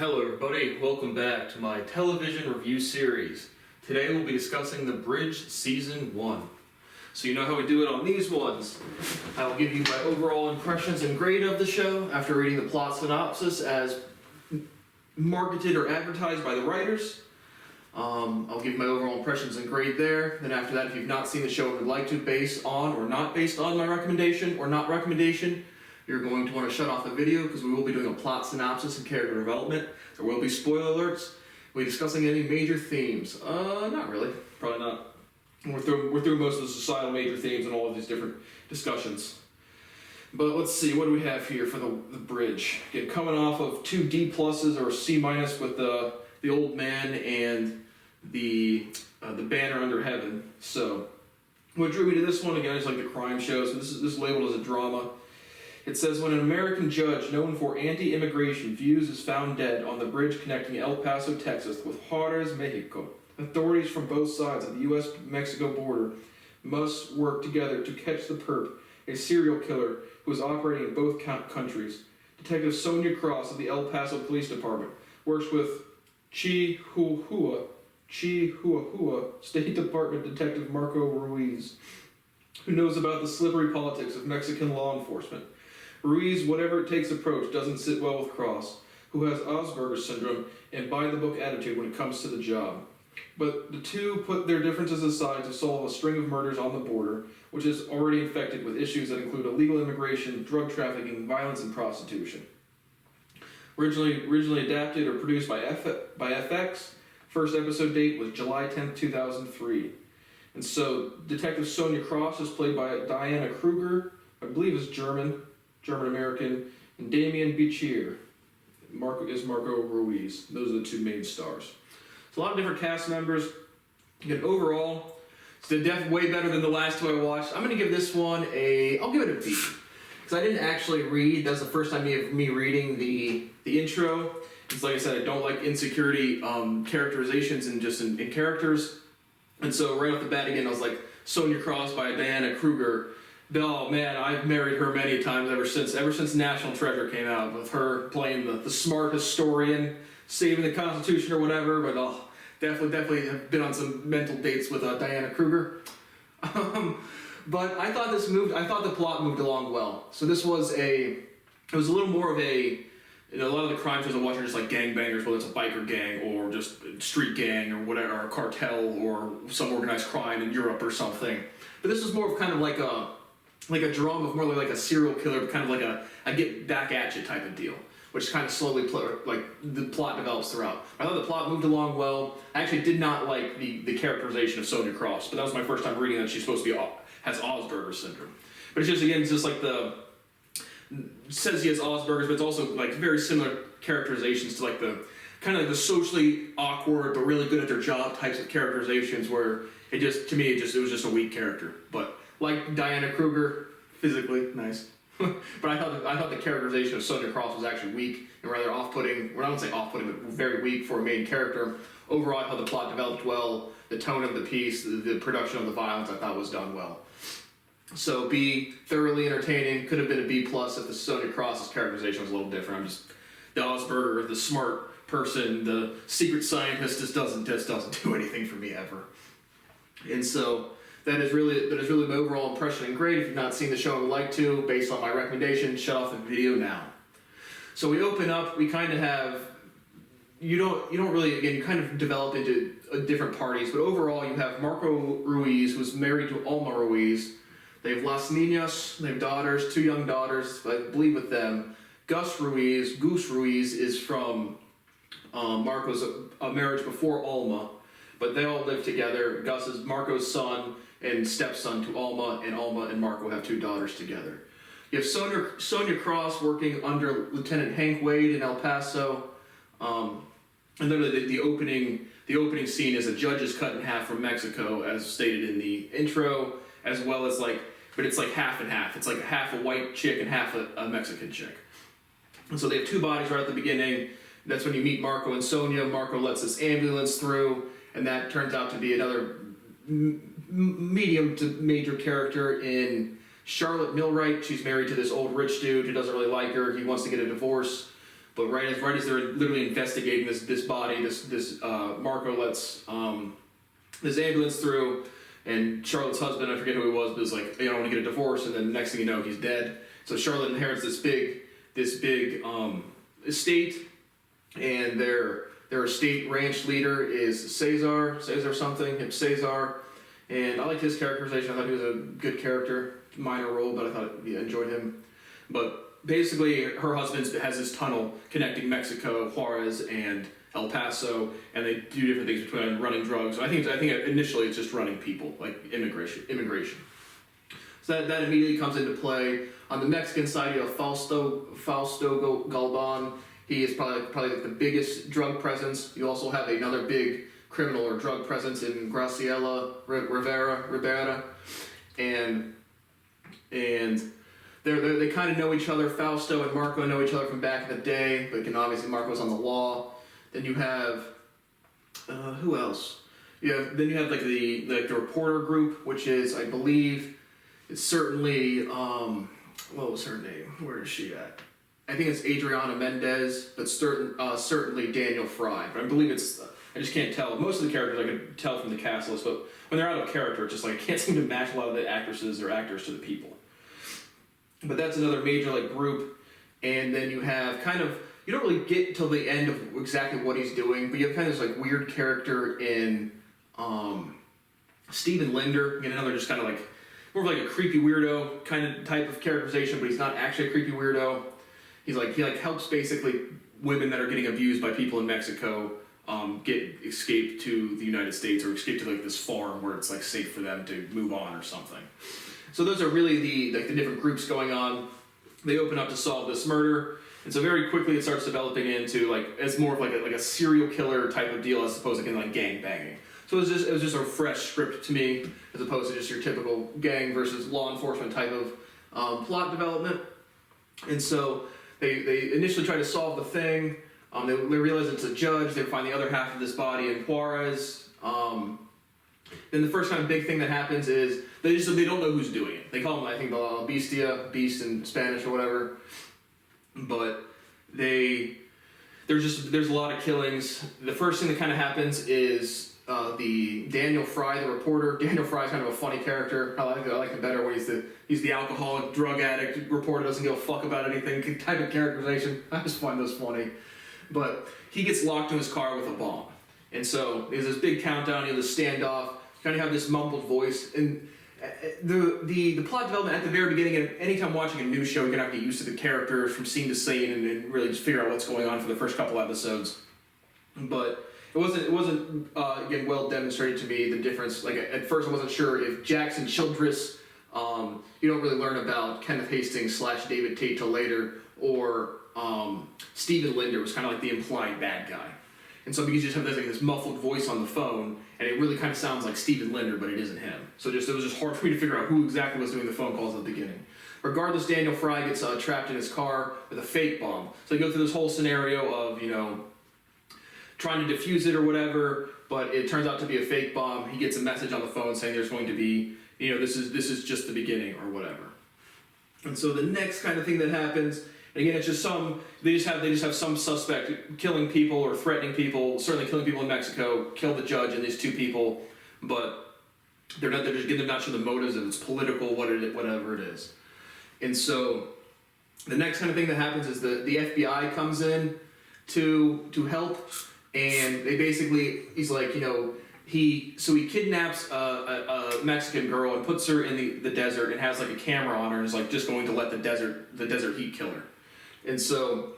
Hello everybody, welcome back to my television review series. Today we'll be discussing The Bridge Season 1. So you know how we do it on these ones. I will give you my overall impressions and grade of the show after reading the plot synopsis as marketed or advertised by the writers. I'll give my overall impressions and grade there. Then after that, if you've not seen the show and would like to, based on or not based on my recommendation or not recommendation, you're going to want to shut off the video because we will be doing a plot synopsis and character development. There will be spoiler alerts. We'll be discussing any major themes. Not really. Probably not. We're through most of the societal major themes and all of these different discussions. But let's see, what do we have here for the bridge? Again, coming off of 2 D pluses or C minus with the old man and the banner under heaven. So what drew me to this one again is like the crime show. So this is labeled as a drama. It says, when an American judge known for anti-immigration views is found dead on the bridge connecting El Paso, Texas with Juarez, Mexico, authorities from both sides of the U.S.-Mexico border must work together to catch the perp, a serial killer who is operating in both countries. Detective Sonia Cross of the El Paso Police Department works with Chihuahua State Department Detective Marco Ruiz, who knows about the slippery politics of Mexican law enforcement. Ruiz, whatever it takes approach, doesn't sit well with Cross, who has Asperger's syndrome and by-the-book attitude when it comes to the job. But the two put their differences aside to solve a string of murders on the border, which is already infected with issues that include illegal immigration, drug trafficking, violence, and prostitution. Originally adapted or produced by FX, first episode date was July 10th, 2003. And so Detective Sonia Cross is played by Diana Kruger, I believe is German-American, and Damien Bichir is Marco Ruiz. Those are the two main stars. So a lot of different cast members. Again, overall, it's way better than the last two I watched. I'm going to give this one I'll give it a B. Because I didn't actually read, that's the first time of me reading the intro. It's like I said, I don't like insecurity characterizations and just in characters. And so right off the bat again, I was like, Sonia Cross by Diana Kruger. Oh man, I've married her many times ever since National Treasure came out, with her playing the smart historian, saving the Constitution or whatever, but definitely have been on some mental dates with Diana Kruger. But I thought the plot moved along well. So it was a little more of a lot of the crime shows I watch are just like gangbangers, whether it's a biker gang or just street gang or whatever, or a cartel or some organized crime in Europe or something. But this was more of kind of like a drama, more like a serial killer, kind of like a get back at you type of deal, which kind of slowly the plot develops throughout. I thought the plot moved along well. I actually did not like the characterization of Sonia Cross, but that was my first time reading that she's supposed to has Asperger's syndrome. But it's just like says he has Asperger's, but it's also like very similar characterizations to like the kind of like the socially awkward but really good at their job types of characterizations, where it was just a weak character. But like Diana Kruger, physically nice. But I thought the characterization of Sonia Cross was actually weak and rather off-putting. Well, I wouldn't say off-putting, but very weak for a main character. Overall, I thought the plot developed well. The tone of the piece, the production of the violence, I thought was done well. So B, thoroughly entertaining. Could have been a B plus if the Sonia Cross's characterization was a little different. I'm just the Asperger, the smart person, the secret scientist just doesn't do anything for me ever. And so that is really my overall impression and grade. If you've not seen the show and would like to, based on my recommendation, shut off the video now. So we open up. We kind of have you don't really, again, you kind of develop into different parties, but overall you have Marco Ruiz, who's married to Alma Ruiz. They have Las Niñas, they have daughters, 2 young daughters, I believe with them. Goose Ruiz is from Marco's marriage before Alma, but they all live together. Gus is Marco's son and stepson to Alma and Marco have 2 daughters together. You have Sonia Cross working under Lieutenant Hank Wade in El Paso. And literally the opening scene is a judge is cut in half from Mexico, as stated in the intro, as well as but it's like half and half. It's like half a white chick and half a Mexican chick. And so they have 2 bodies right at the beginning. That's when you meet Marco and Sonia. Marco lets this ambulance through, and that turns out to be another medium to major character in Charlotte Millwright. She's married to this old rich dude who doesn't really like her. He wants to get a divorce, But right as they're literally investigating this body, Marco lets this ambulance through, and Charlotte's husband, I forget who he was, but was like, I want to get a divorce, and then the next thing you know, he's dead. So Charlotte inherits this big estate, and their estate ranch leader is Cesar something, Cesar, and I liked his characterization. I thought he was a good character, minor role, but I thought I enjoyed him. But basically, her husband has this tunnel connecting Mexico, Juarez, and El Paso, and they do different things between running drugs. I think initially it's just running people, like immigration. So that immediately comes into play. On the Mexican side, you have Fausto Galban. He is probably like the biggest drug presence. You also have another big criminal or drug presence in Graciela Rivera, and they kind of know each other. Fausto and Marco know each other from back in the day, but obviously Marco's on the law. Then you have who else? Then you have like the reporter group, which is, I believe, it's certainly what was her name? Where is she at? I think it's Adriana Mendez, but certainly Daniel Fry. But I believe it's, I just can't tell. Most of the characters I could tell from the cast list, but when they're out of character, it's just like I can't seem to match a lot of the actresses or actors to the people. But that's another major like group. And then you have kind of, you don't really get till the end of exactly what he's doing, but you have kind of this like weird character in Stephen Linder, again, another just kind of like more of like a creepy weirdo kind of type of characterization, but he's not actually a creepy weirdo. He helps basically women that are getting abused by people in Mexico escape to the United States or escape to like this farm where it's like safe for them to move on or something. So those are really the different groups going on. They open up to solve this murder, and so very quickly it starts developing into like it's more of like a serial killer type of deal as opposed to like gang banging. So it was just a fresh script to me as opposed to just your typical gang versus law enforcement type of plot development. And so they initially try to solve the thing. They realize it's a judge. They find the other half of this body in Juarez. Then the first kind of big thing that happens is they don't know who's doing it. They call them, I think, Bestia, beast in Spanish or whatever. But there's a lot of killings. The first thing that kind of happens is the Daniel Fry, the reporter. Daniel Fry is kind of a funny character. I like him better when he's the alcoholic, drug addict reporter, doesn't give a fuck about anything type of characterization. I just find those funny. But he gets locked in his car with a bomb. And so there's this big countdown, this standoff, you kind of have this mumbled voice. And the plot development at the very beginning, and anytime watching a news show, you're going to have to get used to the characters from scene to scene and really just figure out what's going on for the first couple episodes. But it wasn't again, well demonstrated to me, the difference. Like, at first I wasn't sure if Jackson Childress, you don't really learn about Kenneth Hastings / David Tate till later, or Stephen Linder was kind of like the implied bad guy. And so because you just have this muffled voice on the phone, and it really kind of sounds like Stephen Linder, but it isn't him. So it was just hard for me to figure out who exactly was doing the phone calls at the beginning. Regardless, Daniel Fry gets trapped in his car with a fake bomb. So they go through this whole scenario of, trying to defuse it or whatever, but it turns out to be a fake bomb. He gets a message on the phone saying there's going to be, this is just the beginning or whatever. And so the next kind of thing that happens, and again, it's just they just have some suspect killing people or threatening people, certainly killing people in Mexico, kill the judge and these two people, but they're not sure the motives, if it's political, whatever it is. And so the next kind of thing that happens is the FBI comes in to help, and they basically, he's like, he kidnaps a Mexican girl and puts her in the desert and has like a camera on her and is like just going to let the desert heat kill her. And so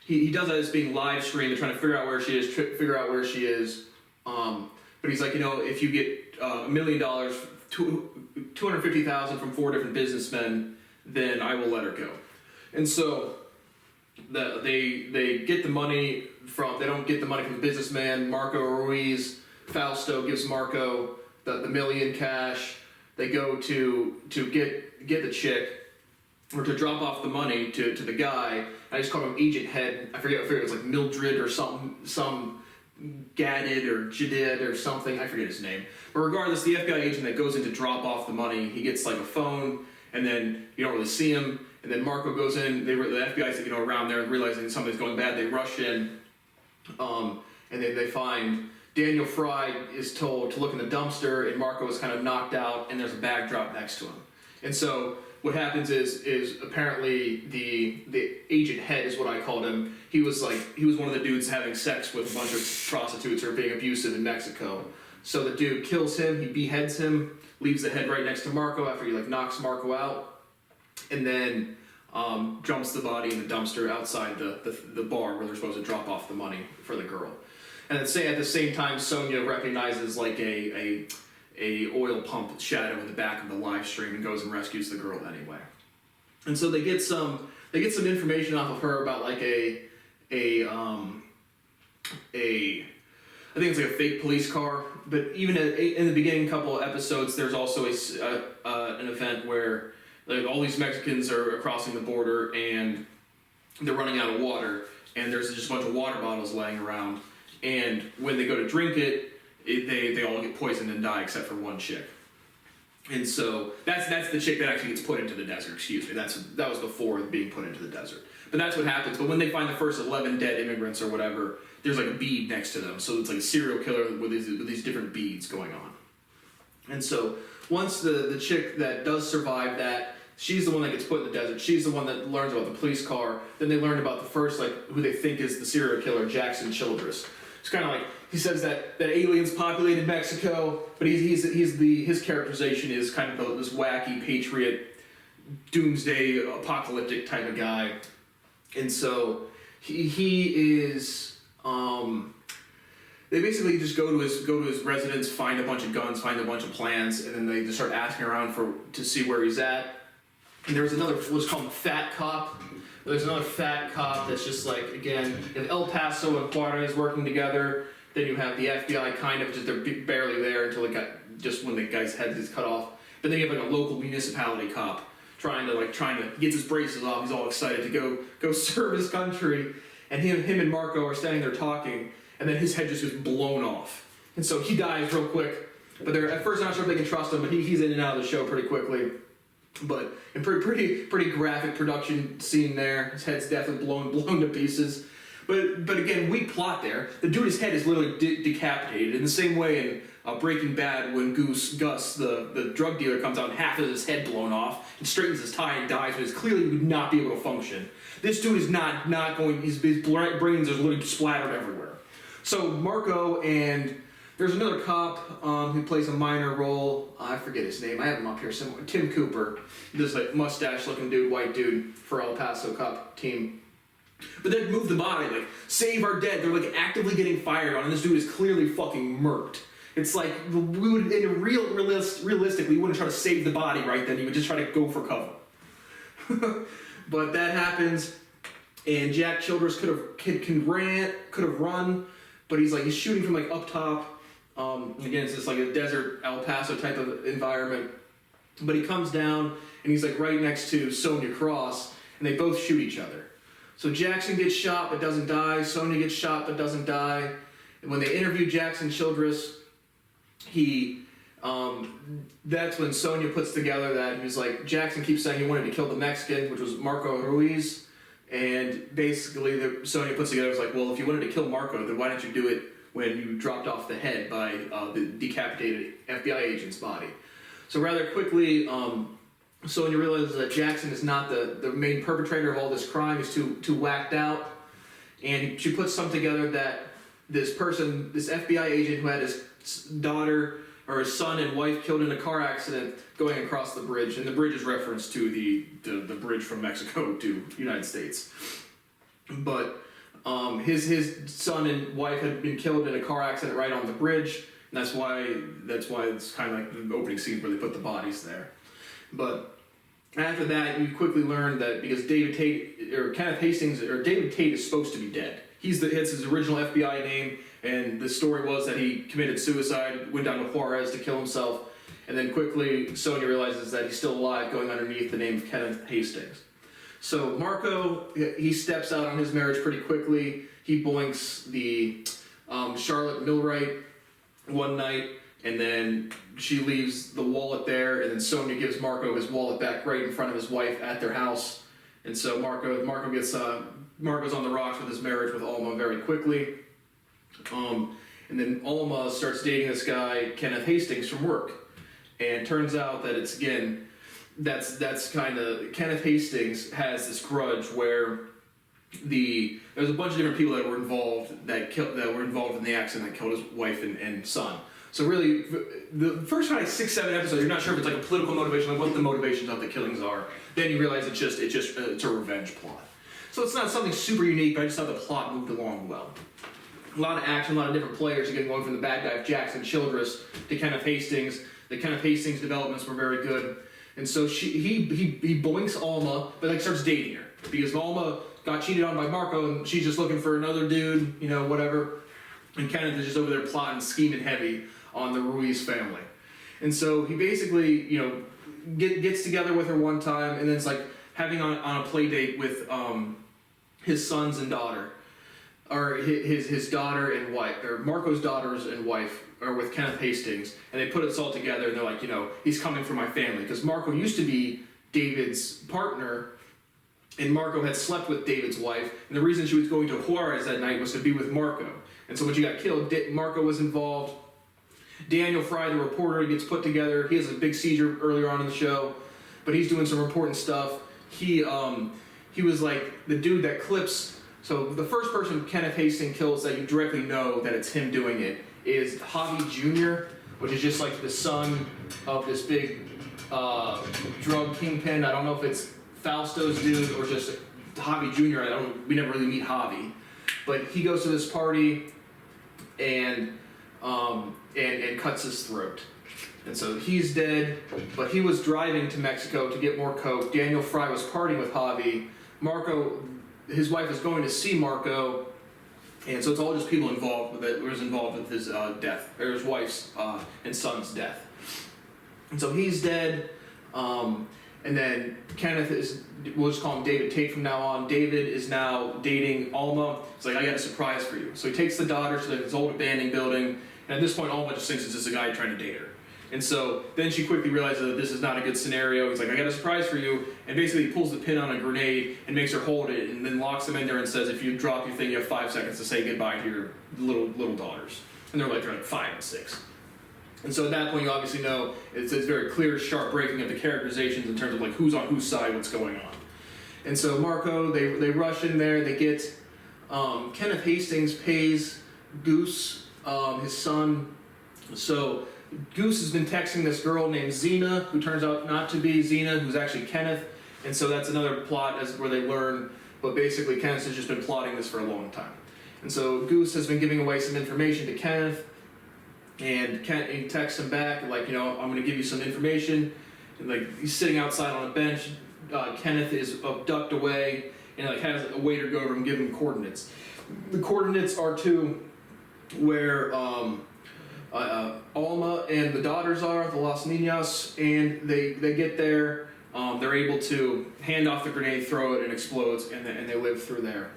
he does that as being live streamed. They're trying to figure out where she is. But he's like, if you get $1 million, $250,000 from 4 different businessmen, then I will let her go. And so they get the money they don't get the money from the businessman. Marco Ruiz, Fausto gives Marco the million cash. They go to get the chick, or to drop off the money to the guy. I just called him Agent Head. I forget it was like Mildred or some Gadded or Jadid or something. I forget his name. But regardless, the FBI agent that goes in to drop off the money, he gets like a phone, and then you don't really see him. And then Marco goes in. The FBI's around there, realizing something's going bad. They rush in, and then they find Daniel Fry is told to look in the dumpster, and Marco is kind of knocked out, and there's a bag drop next to him. And so what happens is apparently the agent head is what I called him. He was one of the dudes having sex with a bunch of prostitutes or being abusive in Mexico. So the dude kills him. He beheads him, leaves the head right next to Marco after he knocks Marco out. And then jumps the body in the dumpster outside the bar where they're supposed to drop off the money for the girl. And at the same time, Sonya recognizes a oil pump shadow in the back of the live stream and goes and rescues the girl anyway. And so they get some information off of her about I think it's a fake police car. But even in the beginning couple of episodes, there's also an event where all these Mexicans are crossing the border and they're running out of water, and there's just a bunch of water bottles laying around, and when they go to drink they all get poisoned and die except for one chick. And so that's the chick that actually gets put into the desert. Excuse me, that was before being put into the desert. But that's what happens. But when they find the first 11 dead immigrants or whatever, there's a bead next to them, so it's like a serial killer with these different beads going on. And so once the chick that does survive that, she's the one that gets put in the desert. She's the one that learns about the police car. Then they learn about the first, who they think is the serial killer, Jackson Childress. It's kind of he says that aliens populated Mexico, but his characterization is kind of this wacky patriot, doomsday apocalyptic type of guy. And so he is. They basically just go to his residence, find a bunch of guns, find a bunch of plans, and then they just start asking around to see where he's at. And there's another what's called fat cop. There's another fat cop that's just again, if El Paso and Juarez working together, then you have the FBI kind of just they're barely there until just when the guy's head is cut off. But then you have a local municipality cop trying to get his braces off. He's all excited to go serve his country, and him and Marco are standing there talking, and then his head just gets blown off, and so he dies real quick. But they're at first not sure if they can trust him, but he's in and out of the show pretty quickly. But in pretty graphic production scene there. His head's definitely blown to pieces. But again, weak plot there. The dude's head is literally decapitated. In the same way in Breaking Bad, when Gus, the drug dealer, comes out and half of his head blown off and straightens his tie and dies, but clearly would not be able to function. This dude is not going. His brains are literally splattered everywhere. So Marco and there's another cop who plays a minor role. I forget his name. I have him up here somewhere. Tim Cooper. This mustache-looking dude, white dude for El Paso cop team. But they move the body, save our dead. They're actively getting fired on, and this dude is clearly fucking murked. It's we would, realistically, we wouldn't try to save the body right then. You would just try to go for cover. But that happens, and Jack Childress could have run, but he's shooting from up top. Again, it's just a desert El Paso type of environment. But he comes down, and he's right next to Sonya Cross, and they both shoot each other. So Jackson gets shot but doesn't die. Sonya gets shot but doesn't die. And when they interview Jackson Childress, that's when Sonya puts together that he was Jackson keeps saying he wanted to kill the Mexican, which was Marco Ruiz. And basically, Sonya puts together, well, if you wanted to kill Marco, then why didn't you do it when you dropped off the head by the decapitated FBI agent's body? So rather quickly, Sonya realizes that Jackson is not the main perpetrator of all this crime. He's too whacked out. And she puts something together that this FBI agent who had his daughter or his son and wife killed in a car accident going across the bridge. And the bridge is reference to the bridge from Mexico to the United States. But his son and wife had been killed in a car accident right on the bridge. And that's why it's kind of the opening scene where they put the bodies there. But after that, you quickly learn that because David Tate is supposed to be dead. It's his original FBI name, and the story was that he committed suicide, went down to Juarez to kill himself, and then quickly Sonya realizes that he's still alive, going underneath the name of Kenneth Hastings. So Marco, he steps out on his marriage pretty quickly. He boinks the Charlotte Millwright one night, and then she leaves the wallet there, and then Sonya gives Marco his wallet back right in front of his wife at their house. And so Marco's on the rocks with his marriage with Alma very quickly. And then Alma starts dating this guy, Kenneth Hastings, from work. And turns out that it's, again, that's kind of, Kenneth Hastings has this grudge where there's a bunch of different people that were involved in the accident that killed his wife and son. So really, the first 6-7 episodes, you're not sure if it's like a political motivation, like what the motivations of the killings are. Then you realize it's a revenge plot. So it's not something super unique, but I just thought the plot moved along well. A lot of action, a lot of different players. You're going from the bad guy of Jackson Childress to Kenneth Hastings. The Kenneth Hastings developments were very good. And so he boinks Alma, but starts dating her. Because Alma got cheated on by Marco, and she's just looking for another dude, whatever. And Kenneth is just over there plotting, scheming heavy on the Ruiz family. And so he basically, gets together with her one time, and then it's like having on a play date with his sons and daughter. Or his daughter and wife, or Marco's daughters and wife, are with Kenneth Hastings, and they put us all together, and they're like, he's coming for my family. Because Marco used to be David's partner, and Marco had slept with David's wife, and the reason she was going to Juarez that night was to be with Marco. And so when she got killed, Marco was involved. Daniel Fry, the reporter, gets put together. He has a big seizure earlier on in the show, but he's doing some important stuff. He was like the dude that clips. So the first person Kenneth Hastings kills that you directly know that it's him doing it is Javi Jr., which is just like the son of this big drug kingpin. I don't know if it's Fausto's dude or just Javi Jr. We never really meet Javi, but he goes to this party and cuts his throat. And so he's dead, but he was driving to Mexico to get more coke. Daniel Fry was partying with Javi. Marco, his wife is going to see Marco, and so it's all just people involved with his death, or his wife's and son's death. And so he's dead, and then Kenneth we'll just call him David Tate from now on. David is now dating Alma. He's like, I got a surprise for you. So he takes the daughter to his old abandoned building, and at this point Alma just thinks it's just a guy trying to date her. And so then she quickly realizes that this is not a good scenario. He's like, I got a surprise for you. And basically he pulls the pin on a grenade and makes her hold it, and then locks them in there and says, if you drop your thing, you have 5 seconds to say goodbye to your little daughters. And they're like 5 and 6. And so at that point you obviously know it's very clear, sharp breaking of the characterizations in terms of like who's on whose side, what's going on. And so Marco, they rush in there, they get, Kenneth Hastings pays Goose, his son. So Goose has been texting this girl named Xena, who turns out not to be Xena, who's actually Kenneth. And so that's another plot where they learn, but basically Kenneth has just been plotting this for a long time. And so Goose has been giving away some information to Kenneth, and he texts him back, like, I'm going to give you some information. And like he's sitting outside on a bench. Kenneth is abducted away, and like has a waiter go over and give him coordinates. The coordinates are to where Alma and the daughters are, the Las Niñas, and they get there. They're able to hand off the grenade, throw it, and explodes, and they live through there.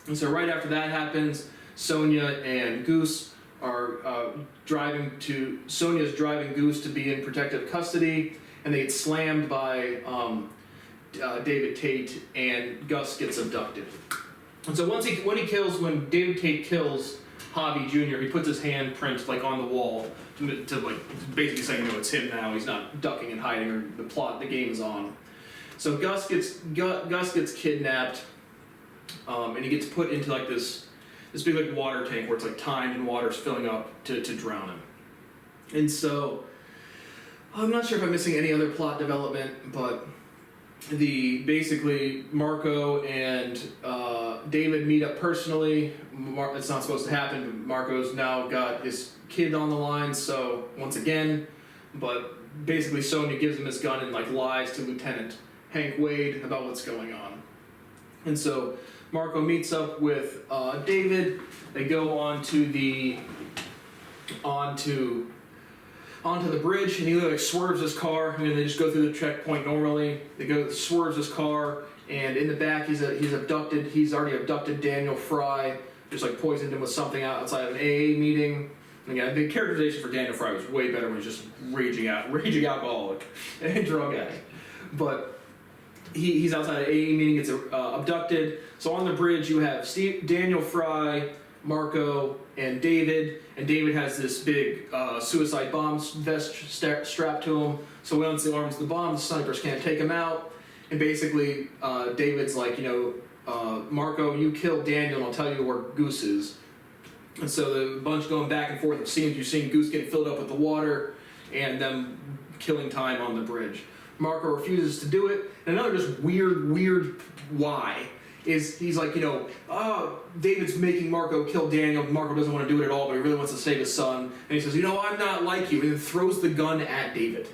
And so right after that happens, Sonia and Goose are Sonia's driving Goose to be in protective custody, and they get slammed by David Tate, and Gus gets abducted. And so when David Tate kills Javi Jr., he puts his handprint like on the wall to like basically saying, it's him now. He's not ducking and hiding, or the game is on. So Gus gets kidnapped, and he gets put into like this big like water tank where it's like timed and water's filling up to drown him. And so I'm not sure if I'm missing any other plot development, but basically Marco and David meet up personally. It's not supposed to happen, but Marco's now got his kid on the line, so once again, but basically Sonia gives him his gun and like lies to Lieutenant Hank Wade about what's going on. And so Marco meets up with David. They go onto the bridge, and he like swerves his car. They just go through the checkpoint normally. Swerves his car, and in the back he's abducted. He's already abducted Daniel Fry, just like poisoned him with something outside of an AA meeting. And again, the characterization for Daniel Fry was way better when he's just raging alcoholic and drug addict. But he's outside of AA meeting, gets abducted. So on the bridge, you have Daniel Fry, Marco, and David. And David has this big suicide bomb vest strapped to him. So once he arms the bomb, the snipers can't take him out. And basically, David's like, Marco, you killed Daniel, and I'll tell you where Goose is. And so the bunch going back and forth of scenes, you're seeing Goose getting filled up with the water, and them killing time on the bridge. Marco refuses to do it. And another just weird why is he's like, David's making Marco kill Daniel. Marco doesn't want to do it at all, but he really wants to save his son. And he says, I'm not like you, and then throws the gun at David.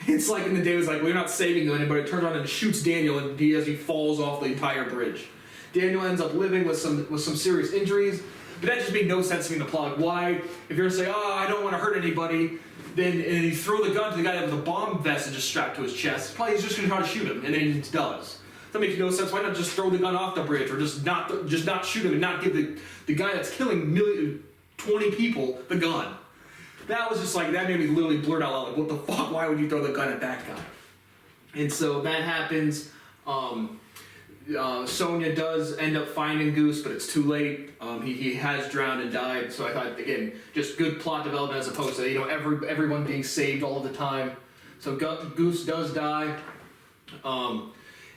It's like, and then David's like, well, you're not saving him, but it turns around and shoots Daniel, and he falls off the entire bridge. Daniel ends up living with some serious injuries, but that just made no sense to me in the plot. Like, why, if you're gonna say, I don't want to hurt anybody, then and you throw the gun to the guy with the bomb vest and just strapped to his chest, probably he's just gonna try to shoot him, and then he does. That makes no sense. Why not just throw the gun off the bridge, or just not shoot him and not give the guy that's killing 20 people the gun? That was just like, that made me literally blurt out loud, like, what the fuck? Why would you throw the gun at that guy? And so that happens. Sonya does end up finding Goose, but it's too late. He has drowned and died. So I thought, again, just good plot development as opposed to everyone being saved all the time. So Goose does die,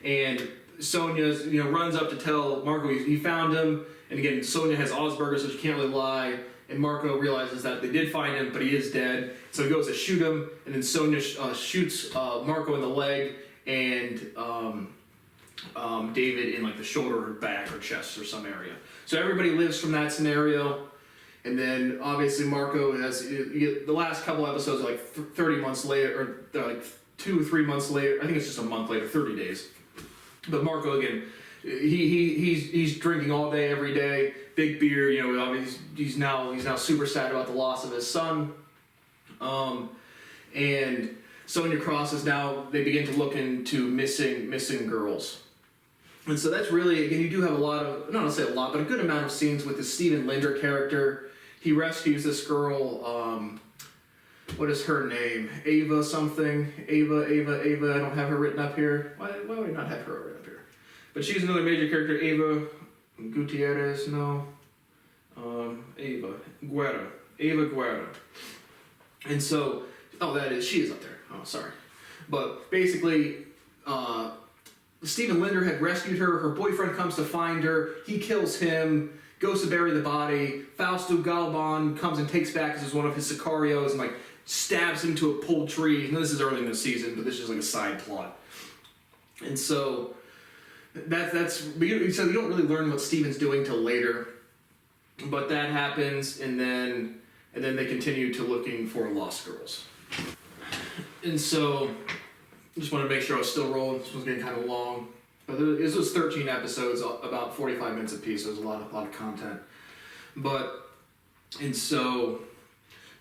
and Sonya runs up to tell Marco he found him. And again, Sonya has Asperger's, so she can't really lie. And Marco realizes that they did find him, but he is dead. So he goes to shoot him, and then Sonya shoots Marco in the leg, and David in like the shoulder or back or chest or some area. So everybody lives from that scenario. And then obviously Marco has, the last couple episodes are like 30 months later, or like 2 or 3 months later. I think it's just a month later, 30 days. But Marco, again, he's drinking all day, every day, big beer. Obviously he's now super sad about the loss of his son. And Sonya Cross is now, they begin to look into missing girls. And so that's really, again, you do have a lot of, not to say a lot, but a good amount of scenes with the Steven Linder character. He rescues this girl, what is her name? Ava something. Ava, I don't have her written up here. Why would I not have her written up here? But she's another major character, Ava Gutierrez, no. Ava Guerra. And so, she is up there. Oh, sorry. But basically, Steven Linder had rescued her. Her boyfriend comes to find her. He kills him, goes to bury the body. Fausto Galban comes and takes back as one of his sicarios and stabs him to a pulled tree. And this is early in the season, but this is like a side plot. And so that's so you don't really learn what Steven's doing till later. But that happens, and then they continue to looking for lost girls. And so, I just want to make sure I was still rolling. This was getting kind of long. But this was 13 episodes, about 45 minutes apiece, so there's a lot of content. And so,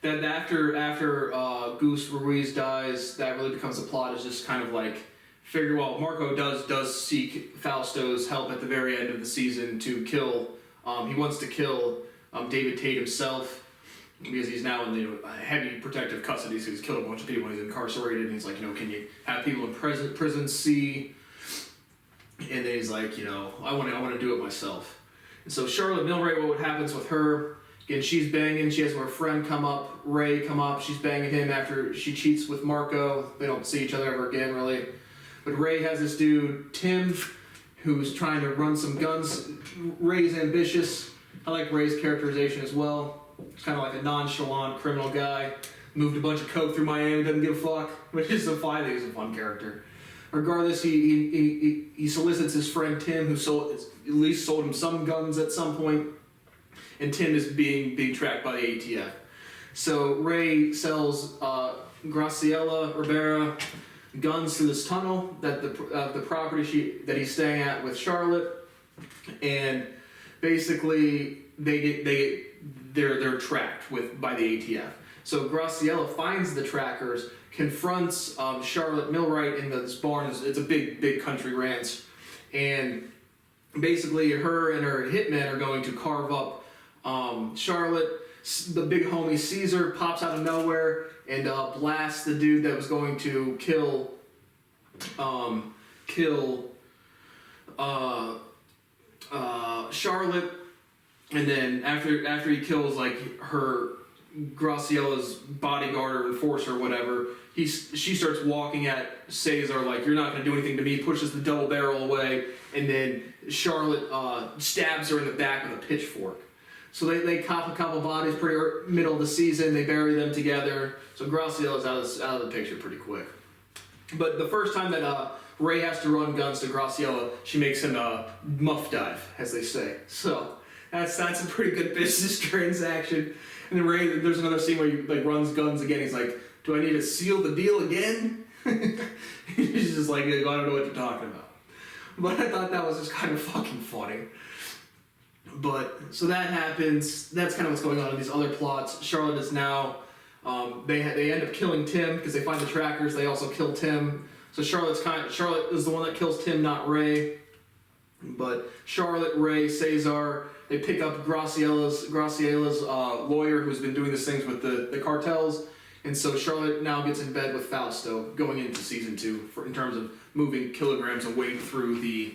then after Goose Ruiz dies, that really becomes a plot. Is just kind of like, Marco does seek Fausto's help at the very end of the season to kill, he wants to kill David Tate himself, because he's now in heavy protective custody, so he's killed a bunch of people when he's incarcerated, and he's like, can you have people in prison see? And then he's like, I want to do it myself. And so Charlotte Millwright, what happens with her, again, she's banging, she has her friend Ray come up, she's banging him after she cheats with Marco. They don't see each other ever again, really. But Ray has this dude, Tim, who's trying to run some guns. Ray's ambitious. I like Ray's characterization as well. He's kind of like a nonchalant criminal guy. Moved a bunch of coke through Miami, doesn't give a fuck. Which is I think he's a fun character. Regardless, he solicits his friend Tim, who at least sold him some guns at some point. And Tim is being tracked by the ATF. So Ray sells Graciela Rivera guns through this tunnel that the property that he's staying at with Charlotte, and basically they're tracked by the ATF. So Graciela finds the trackers, confronts Charlotte Millwright in this barn. It's a big country ranch, and basically her and her hitmen are going to carve up Charlotte. The big homie Caesar pops out of nowhere and blasts the dude that was going to kill kill Charlotte, and then after he kills like her Graciella's bodyguard or enforcer or whatever, she starts walking at Caesar like, "You're not going to do anything to me," pushes the double barrel away, and then Charlotte stabs her in the back with a pitchfork. So they cop a couple bodies middle of the season, they bury them together, so Graciella's out of the picture pretty quick. But the first time that Ray has to run guns to Graciella, she makes him muff dive, as they say. So that's a pretty good business transaction. And then Ray, there's another scene where he like runs guns again. He's like, "Do I need to seal the deal again?" He's just like, "I don't know what you're talking about." But I thought that was just kind of fucking funny. But so that happens. That's kind of what's going on in these other plots. Charlotte is now. They end up killing Tim because they find the trackers. They also kill Tim. So Charlotte is the one that kills Tim, not Ray. But Charlotte, Ray, Caesar, they pick up Graciella's lawyer who's been doing these things with the cartels, and so Charlotte now gets in bed with Fausto going into season 2 in terms of moving kilograms and weight through the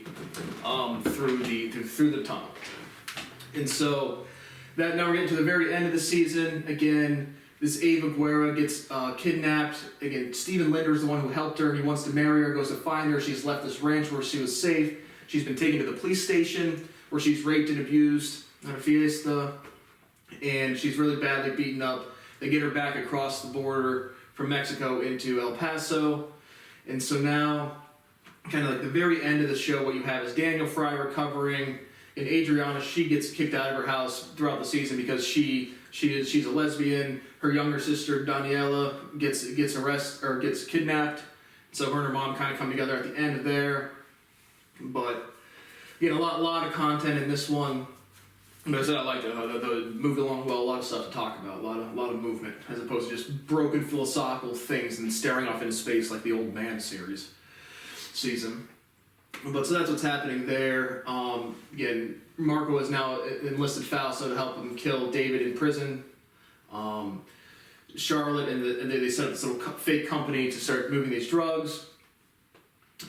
tunnel. And so that now we're getting to the very end of the season again. This Ava Guerra gets kidnapped. Again, Stephen Linder's the one who helped her, and he wants to marry her, goes to find her. She's left this ranch where she was safe. She's been taken to the police station where she's raped and abused at a fiesta, and she's really badly beaten up. They get her back across the border from Mexico into El Paso, and so now, kind of like the very end of the show, what you have is Daniel Fry recovering, and Adriana, she gets kicked out of her house throughout the season because she's a lesbian. Her younger sister Daniela gets kidnapped, so her and her mom kind of come together at the end of there. But again, a lot of content in this one. But I said I liked it. The moved along well. A lot of stuff to talk about. A lot of movement, as opposed to just broken philosophical things and staring off into space like the Old Man season. But so that's what's happening there. Again, Marco has now enlisted Fausto to help him kill David in prison. Charlotte and they set up this little fake company to start moving these drugs.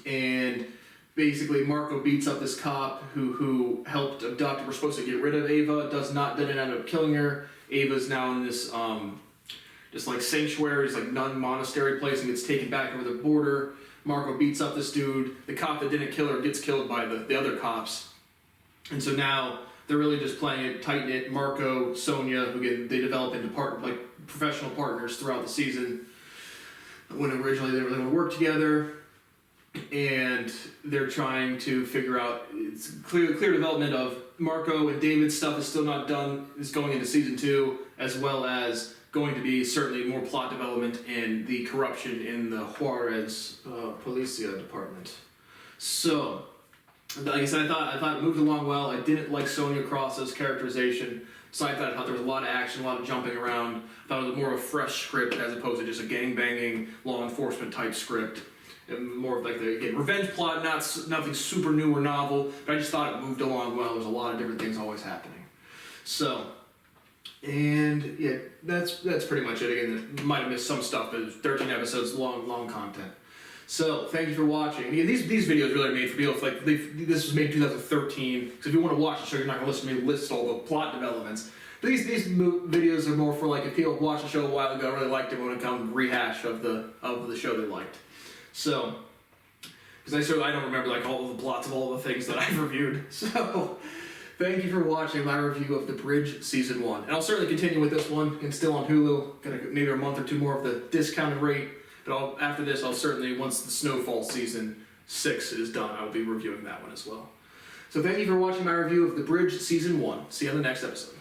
And basically, Marco beats up this cop who helped abduct. We're supposed to get rid of Ava. Didn't end up killing her. Ava's now in this just like sanctuary, this like nun monastery place, and gets taken back over the border. Marco beats up this dude. The cop that didn't kill her gets killed by the other cops. And so now they're really just playing it tight-knit. Marco, Sonia, who they develop into professional partners throughout the season. When originally they were going to work together. And they're trying to figure out, it's clear development of Marco and David's stuff is still not done, is going into season 2, as well as going to be certainly more plot development in the corruption in the Juarez Policia department. So, like I said, I thought it moved along well. I didn't like Sonia Cross's characterization, so I thought there was a lot of action, a lot of jumping around. I thought it was more of a fresh script as opposed to just a gangbanging law enforcement type script. And more of like the revenge plot, nothing super new or novel, but I just thought it moved along well. There's a lot of different things always happening. So, and yeah, that's pretty much it. Again, might have missed some stuff, but it's 13 episodes, long content. So, thank you for watching. Again, these videos really are made for people. This was made in 2013, so if you want to watch the show, you're not going to listen to me list all the plot developments. But these videos are more for like if people watched the show a while ago, really liked it, want to come rehash of the show they liked. So, because I don't remember like all of the plots of all the things that I've reviewed. So, thank you for watching my review of The Bridge Season 1. And I'll certainly continue with this one. It's still on Hulu. Got maybe a month or two more of the discounted rate. But after this, I'll certainly, once the Snowfall Season 6 is done, I'll be reviewing that one as well. So thank you for watching my review of The Bridge Season 1. See you on the next episode.